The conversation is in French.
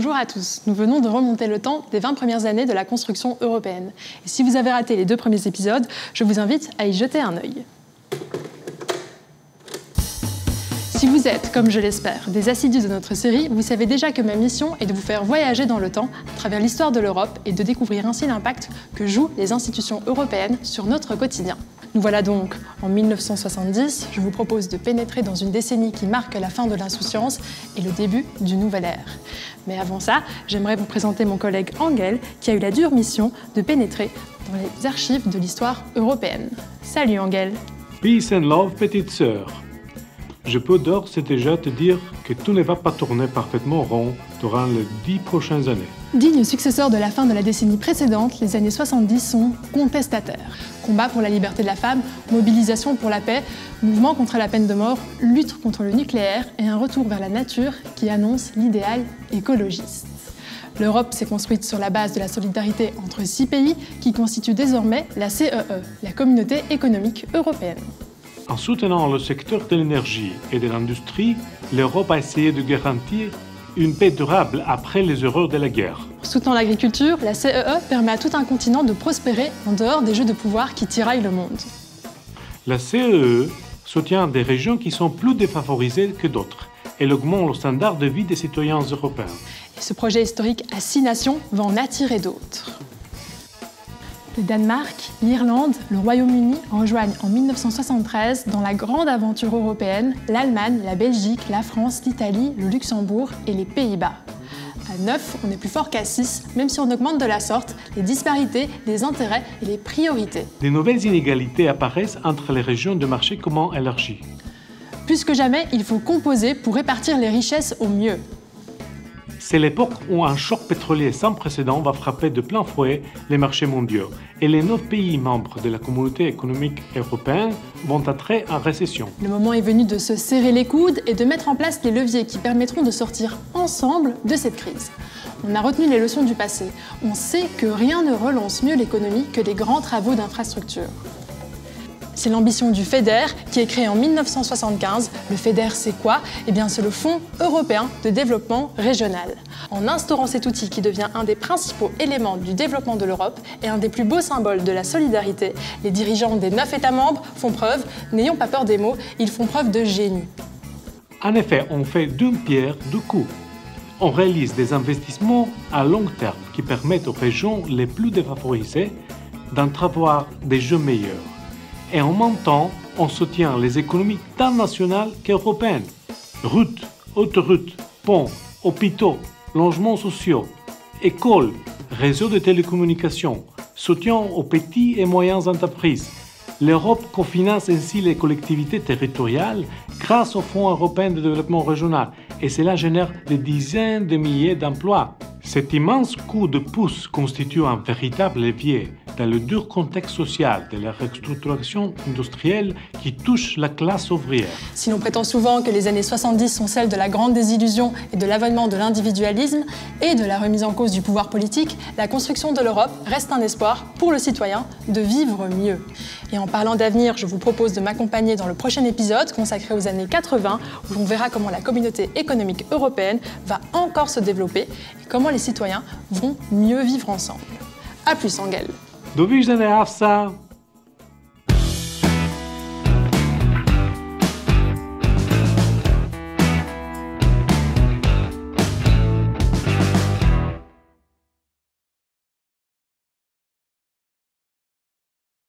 Bonjour à tous, nous venons de remonter le temps des 20 premières années de la construction européenne. Et si vous avez raté les 2 premiers épisodes, je vous invite à y jeter un œil. Si vous êtes, comme je l'espère, des assidus de notre série, vous savez déjà que ma mission est de vous faire voyager dans le temps à travers l'histoire de l'Europe et de découvrir ainsi l'impact que jouent les institutions européennes sur notre quotidien. Nous voilà donc en 1970, je vous propose de pénétrer dans une décennie qui marque la fin de l'insouciance et le début d'une nouvelle ère. Mais avant ça, j'aimerais vous présenter mon collègue Angel, qui a eu la dure mission de pénétrer dans les archives de l'histoire européenne. Salut Angel. Peace and love, petite sœur. Je peux d'ores et déjà te dire que tout ne va pas tourner parfaitement rond durant les 10 prochaines années. Digne successeur de la fin de la décennie précédente, les années 70 sont contestataires. Combat pour la liberté de la femme, mobilisation pour la paix, mouvement contre la peine de mort, lutte contre le nucléaire et un retour vers la nature qui annonce l'idéal écologiste. L'Europe s'est construite sur la base de la solidarité entre 6 pays qui constituent désormais la CEE, la Communauté économique européenne. En soutenant le secteur de l'énergie et de l'industrie, l'Europe a essayé de garantir une paix durable après les horreurs de la guerre. En soutenant l'agriculture, la CEE permet à tout un continent de prospérer en dehors des jeux de pouvoir qui tiraillent le monde. La CEE soutient des régions qui sont plus défavorisées que d'autres. Elle augmente le standard de vie des citoyens européens. Et ce projet historique à 6 nations va en attirer d'autres. Le Danemark, l'Irlande, le Royaume-Uni rejoignent en 1973 dans la grande aventure européenne l'Allemagne, la Belgique, la France, l'Italie, le Luxembourg et les Pays-Bas. À 9, on est plus fort qu'à 6, même si on augmente de la sorte les disparités, les intérêts et les priorités. De nouvelles inégalités apparaissent entre les régions de marché commun élargies. Plus que jamais, il faut composer pour répartir les richesses au mieux. C'est l'époque où un choc pétrolier sans précédent va frapper de plein fouet les marchés mondiaux et les 9 pays membres de la Communauté économique européenne vont entrer en récession. Le moment est venu de se serrer les coudes et de mettre en place les leviers qui permettront de sortir ensemble de cette crise. On a retenu les leçons du passé. On sait que rien ne relance mieux l'économie que les grands travaux d'infrastructure. C'est l'ambition du FEDER qui est créé en 1975. Le FEDER, c'est quoi? Eh bien, c'est le Fonds européen de développement régional. En instaurant cet outil qui devient un des principaux éléments du développement de l'Europe et un des plus beaux symboles de la solidarité, les dirigeants des 9 États membres font preuve, n'ayons pas peur des mots, ils font preuve de génie. En effet, on fait d'une pierre deux coups. On réalise des investissements à long terme qui permettent aux régions les plus défavorisées d'entrevoir des jeux meilleurs. Et en même temps, on soutient les économies tant nationales qu'européennes. Routes, autoroutes, ponts, hôpitaux, logements sociaux, écoles, réseaux de télécommunications, soutien aux petites et moyennes entreprises. L'Europe cofinance ainsi les collectivités territoriales grâce au Fonds européen de développement régional et cela génère des dizaines de milliers d'emplois. Cet immense coup de pouce constitue un véritable levier dans le dur contexte social de la restructuration industrielle qui touche la classe ouvrière. Si l'on prétend souvent que les années 70 sont celles de la grande désillusion et de l'avènement de l'individualisme et de la remise en cause du pouvoir politique, la construction de l'Europe reste un espoir pour le citoyen de vivre mieux. Et en parlant d'avenir, je vous propose de m'accompagner dans le prochain épisode consacré aux années 80 où l'on verra comment la communauté économique européenne va encore se développer et comment les citoyens vont mieux vivre ensemble. A plus, Angel. Do widzenia, Afsa!